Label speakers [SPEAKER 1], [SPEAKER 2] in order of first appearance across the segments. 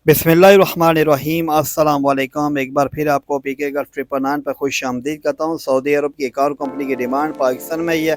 [SPEAKER 1] बिस्मिल्लाहिर्रहमानिर्रहीम अस्सलाम वालेकुम। एक बार फिर आपको पीके गल्फ 999 पर खुश आमदीद करता हूँ। सऊदी अरब की एक और कंपनी की डिमांड पाकिस्तान में ही है,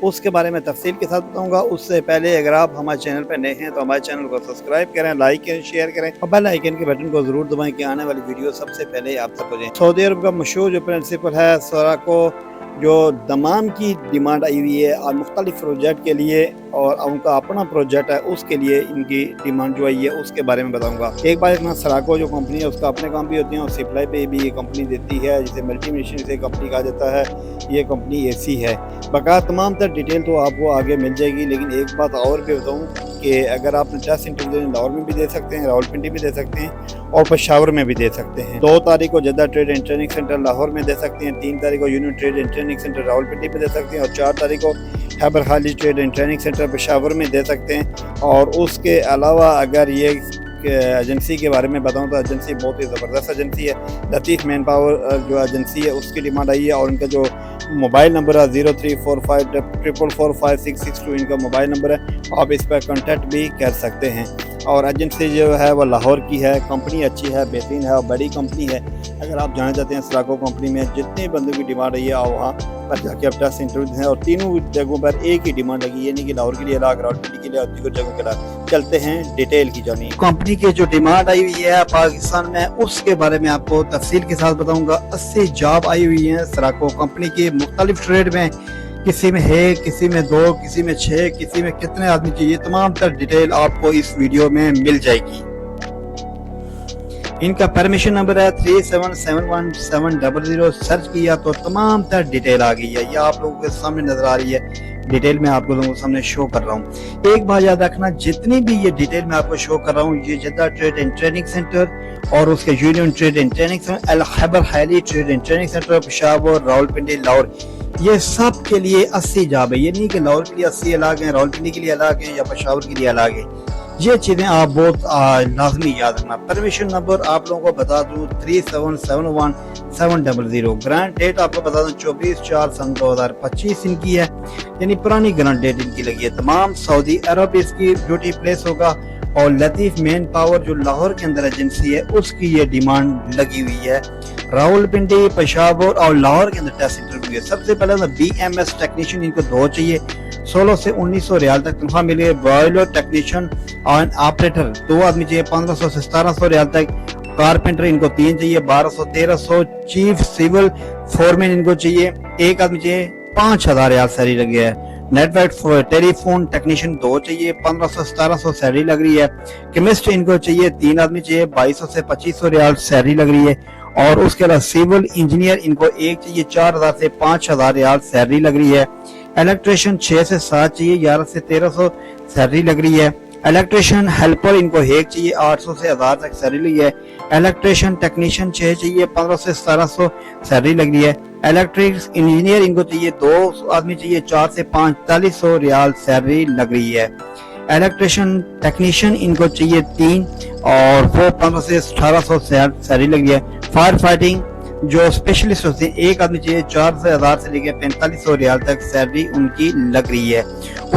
[SPEAKER 1] उसके बारे में तफसील के साथ बताऊँगा। उससे पहले अगर आप हमारे चैनल पर नए हैं तो हमारे चैनल को सब्सक्राइब करें, लाइक करें, शेयर करें और बेल आइकन के बटन को ज़रूर दबाएं कि आने वाली वीडियो सबसे पहले आप तक पहुँचे। सऊदी अरब का मशहूर जो प्रिंसिपल है सराको, जो दमाम की डिमांड आई हुई है और मुख्तलिफ प्रोजेक्ट के लिए, और उनका अपना प्रोजेक्ट है उसके लिए इनकी डिमांड जो आई है उसके बारे में बताऊंगा। एक बार इतना सराको जो कंपनी है उसका अपने काम भी होते हैं और सप्लाई पे भी ये कंपनी देती है, जिसे मल्टी मिशन से कंपनी कहा जाता है। ये कंपनी ऐसी है। बका तमाम तर डिटेल तो आपको आगे मिल जाएगी, लेकिन एक बात और भी बताऊँ कि अगर आप टेस्ट इंटरव्यू लाहौर में भी दे सकते हैं, रावलपिंडी भी दे सकते हैं और पेशावर में भी दे सकते हैं। 2 तारीख को Jeddah trade and training centre Lahore में दे सकते हैं, 3 तारीख को union trade and training centre Rawalpindi में दे सकते हैं और 4 तारीख को हैबर खालिद trade and training centre Peshawar में दे सकते हैं। और उसके अलावा अगर ये एजेंसी के बारे में बताऊं तो एजेंसी बहुत ही ज़बरदस्त एजेंसी है। लतीफ़ मैन पावर जो एजेंसी है उसकी डिमांड आई है और इनका जो मोबाइल नंबर है 0345444566 इनका मोबाइल नंबर है। आप इस पर कॉन्टैक्ट भी कर सकते हैं। और एजेंसी जो है वो लाहौर की है। कंपनी अच्छी है, बेहतरीन है और बड़ी कंपनी है। अगर आप जाना चाहते हैं सराको कंपनी में जितने बंदों की डिमांड रही है आप वहाँ पर जाके अब टेस्ट इंटरव्यू हैं और तीनों जगहों पर एक ही डिमांड लगी। ये नहीं कि लाहौर के लिए अलग, रावलपिंडी के लिए और दीगर जगहों के लिए। चलते हैं डिटेल की जानी। कंपनी की जो डिमांड आई हुई है पाकिस्तान में उसके बारे में आपको तफसील के साथ बताऊंगा। 80 जॉब आई हुई है सराको कंपनी की मुख्तलिफ ट्रेड में। किसी में है, किसी में 2, किसी में 6, किसी में कितने आदमी चाहिए, तमाम तर डिटेल आपको इस वीडियो में मिल जाएगी। इनका परमिशन नंबर है 377170। सर्च किया तो तमाम तर डिटेल आ गई है। ये आप लोगों के सामने नजर आ रही है। डिटेल में आप लोगों के सामने शो कर रहा हूँ। एक बात याद रखना, जितनी भी ये डिटेल में आपको शो कर रहा हूँ ये Jeddah trade and training centre और उसके union trade and training centre, अल हैबर खालिद trade and training centre Peshawar, Rawalpindi, Lahore, ये सब के लिए 80 जॉब है। ये नहीं कि लाहौर के लिए 80 अलग है, रावलपिंडी के लिए अलग है या पेशावर के लिए अलग है। ये चीजें आप बहुत लाजमी याद रखना। परमिशन नंबर आप लोगों को बता दूं 377170। ग्रांट डेट आपको बता दूं 24/4/2025 इनकी है, यानी पुरानी ग्रांट डेट इनकी लगी है। तमाम सऊदी अरब इसकी ड्यूटी प्लेस होगा और लतीफ मैन पावर जो लाहौर के अंदर एजेंसी है उसकी ये डिमांड लगी हुई है। रावलपिंडी, पेशावर और लाहौर के अंदर टेस्ट इंटरव्यू है। सबसे पहले BMS टेक्नीशियन इनको 2 चाहिए। 1600 से 1900 रियाल तक तनख्वाह मिलेगी। बॉयलर टेक्नीशियन और ऑपरेटर 2 आदमी चाहिए, 1500 से 1700 रियाल तक। कारपेंटर इनको 3 चाहिए, 1200-1300। चीफ सिविल फोरमैन इनको चाहिए, 1 आदमी चाहिए, 5000 रियाल सैलरी लगी है। नेटवर्क टेलीफोन टेक्नीशियन 2 चाहिए, 1500 से 1700 सैलरी लग रही है। केमिस्ट इनको चाहिए, 3 आदमी चाहिए, 2200 से 2500 रियाल सैलरी लग रही है। और उसके अलावा सिविल इंजीनियर इनको 1 चाहिए, 4000 से 5000 रियाल सैलरी लग रही है। इलेक्ट्रिशियन 6 से 7 चाहिए, 1100 से 1300 सैलरी लग रही है। इलेक्ट्रिशियन हेल्पर इनको 1 चाहिए, 800 से 1000 तक सैलरी लगी है। इलेक्ट्रिशियन टेक्नीशियन 6 चाहिए, 1500 से 1700 सैलरी लग रही है। इलेक्ट्रिक इंजीनियर इनको चाहिए, 2 आदमी चाहिए, 4 से 4500 रियाल सैलरी लग रही है। इलेक्ट्रिशियन टेक्नीशियन इनको चाहिए 3 और वो 1500 से 1800 सैलरी लग रही है। फायर फाइटिंग जो स्पेशलिस्ट होते हैं 1 आदमी चाहिए, 4000 से लेकर 4500 रियाल तक सैलरी उनकी लग रही है।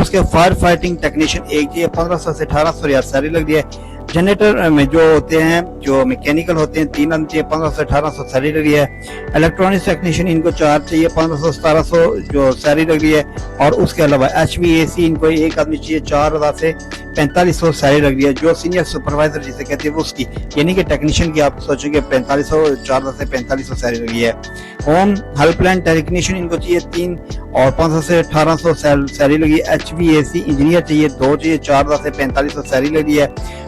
[SPEAKER 1] उसके फायर फाइटिंग टेक्नीशियन 1 चाहिए, 1500 से 1800 रियाल सैलरी लग रही है। जनरेटर में जो होते हैं, जो मैकेनिकल होते हैं, 3 आदमी चाहिए, 1500 से 1800 सैलरी लग रही है। इलेक्ट्रॉनिक्स टेक्नीशियन इनको 4 चाहिए, 1500 से 1700 जो सैलरी लग रही है। और उसके अलावा HVAC इनको 1 आदमी चाहिए, 4000 से 4500 सैलरी लग रही है। जो सीनियर सुपरवाइजर जिसे कहते हैं वो उसकी, यानी कि टेक्नीशियन की आप सोचेंगे 4500, 4000 से 4500 सैलरी लगी है। होम हेल्पलाइन टेक्नीशियन इनको चाहिए 3 और 1500 से 1800 सैलरी लगी है। HVAC इंजीनियर चाहिए, 2 चाहिए, 4000 से 4500 सैलरी लगी है।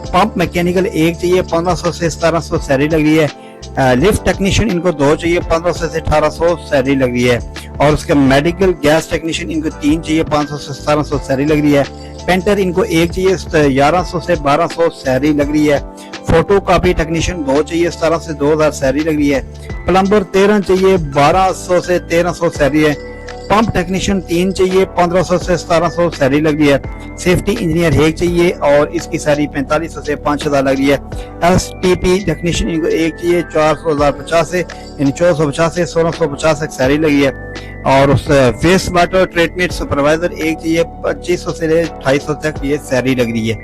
[SPEAKER 1] पंप मैकेनिकल 1 चाहिए, 1500 से 1700 सैलरी लग रही है। लिफ्ट टेक्नीशियन इनको 2 चाहिए, 1500 से 1800 सैलरी लग रही है। और उसके मेडिकल गैस टेक्नीशियन इनको 3 चाहिए, 500 से 1700 सैलरी लग रही है। पेंटर इनको 1 चाहिए, 1100 से 1200 सैलरी लग रही है। फोटो कॉपी टेक्नीशियन 2 चाहिए, 1700 से 2000 सैलरी लग रही है। प्लम्बर 13 चाहिए, 1200 से 1300 सैलरी है। पंप टेक्नीशियन 3 चाहिए, 1500 से 1700 सैलरी लग रही है। सेफ्टी इंजीनियर 1 चाहिए और इसकी सैलरी 4500 से 5000 लग रही है। STP टेक्नीशियन इनको 1 चाहिए, 4050 से यानी 1450 से 1650 तक सैलरी लगी है। और उस वेस्ट वाटर ट्रीटमेंट सुपरवाइजर 1 चाहिए, 2500 से 2800 तक ये सैलरी लग रही है।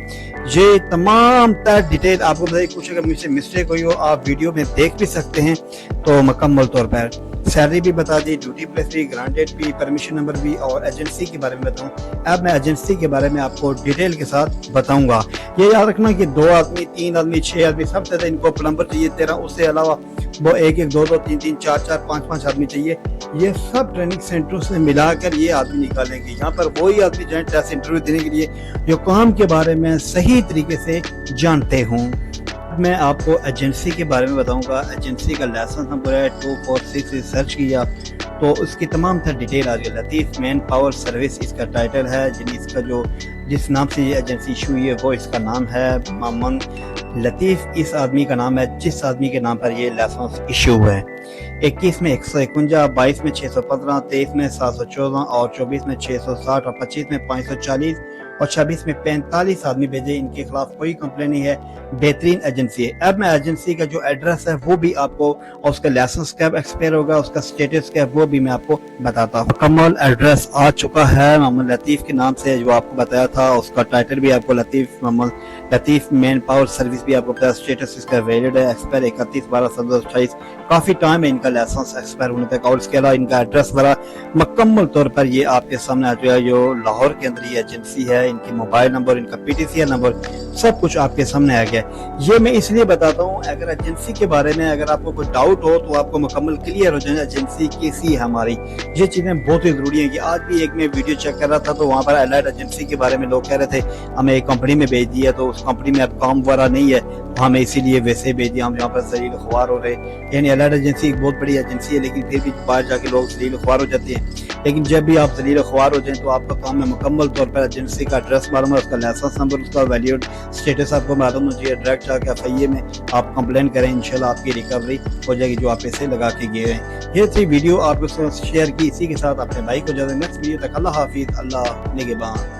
[SPEAKER 1] ये तमाम तर डिटेल आपको बताइए। कुछ अगर मुझसे मिस्टेक हुई हो आप वीडियो में देख भी सकते हैं। तो मुकम्मल तौर पर सैलरी भी बता दी, ड्यूटी प्लेस भी, ग्रांटेड भी, परमिशन नंबर भी और एजेंसी के बारे में बताऊं। अब मैं एजेंसी के बारे में आपको डिटेल के साथ बताऊंगा। ये याद रखना कि 2 आदमी, 3 आदमी, 6 आदमी सब थे, इनको प्लम्बर चाहिए 13, उससे अलावा वो 1-1, 2-2, 3-3, 4-4, 5-5 आदमी चाहिए। ये सब ट्रेनिंग सेंटरों से मिलाकर ये आदमी निकालेंगे। यहाँ पर वही आदमी जाए टेस्ट इंटरव्यू देने के लिए जो काम के बारे में सही तरीके से जानते हों। मैं आपको एजेंसी के बारे में बताऊंगा। एजेंसी का लाइसेंस नंबर है 246 से सर्च किया तो उसकी तमाम तर डिटेल आ गई। लतीफ़ मैन पावर सर्विस इसका टाइटल है। इसका जो जिस नाम से ये एजेंसी इशू हुई है वो इसका नाम है मोहम्मद लतीफ़। इस आदमी का नाम है जिस आदमी के नाम पर ये लाइसेंस इशू है। 21 में 151, 22 में 615, 23 में 714 और 24 में 660 और 25 में 540 और 26 में 45 आदमी भेजे। इनके खिलाफ कोई कंप्लेन नहीं है। बेहतरीन एजेंसी है। अब मैं एजेंसी का जो एड्रेस है वो भी आपको और उसका लाइसेंस कब एक्सपायर होगा, उसका स्टेटस क्या है वो भी मैं आपको बताता हूँ। मुकम्मल एड्रेस आ चुका है मोहम्मद लतीफ़ के नाम से जो आपको बताया था। उसका टाइटल भी आपको लतीफ़ मोहम्मद लतीफ़ मैन पावर सर्विस भी आपको बताया। स्टेटस इसका वैलिड है, एक्सपायर 31/12/2028। काफी टाइम है इनका लाइसेंस एक्सपायर होने तक। और इसके अलावा इनका एड्रेस बड़ा मुकम्मल तौर पर ये आपके सामने आ चुका है। जो लाहौर के अंदर ये एजेंसी है, इनकी मोबाइल नंबर, इनका PTCL नंबर सब कुछ आपके सामने आ गया। ये मैं इसलिए बताता हूँ अगर एजेंसी के बारे में अगर आपको कोई डाउट हो तो आपको मुकम्मल क्लियर हो जाए एजेंसी कैसी है हमारी। ये चीजें बहुत ही जरूरी है। कि आज भी एक मैं वीडियो चेक कर रहा था तो वहाँ पर अलर्ट एजेंसी के बारे में लोग कह रहे थे हमें एक कंपनी में भेज दिया तो उस कंपनी में अब काम वगैरह नहीं है, हमें इसीलिए वैसे भेज दिया, हम यहाँ पर जलील ख्वार हो रहे। यानी अलर्ट एजेंसी एक बहुत बड़ी एजेंसी है लेकिन फिर भी बाहर जाके लोग जलील ख्वार हो जाते हैं। लेकिन जब भी आप जलील ख्वार हो जाए तो आपका काम है मुकम्मल तौर पर एजेंसी का एड्रेस मालूम है, उसका लाइसेंस नंबर, उसका वैलिड स्टेटस आपको मालूम हो चाहिए। डायरेक्ट जाके FIA में आप कंप्लेन करें, इंशाल्लाह आपकी रिकवरी हो जाएगी जो आप पैसे लगा के गए हैं। ये थी वीडियो आपके साथ शेयर की। इसी के साथ अपने भाई को ज्यादा नेक्स्ट वीडियो तक अल्लाह हाफिज, अल्लाह निगहबान।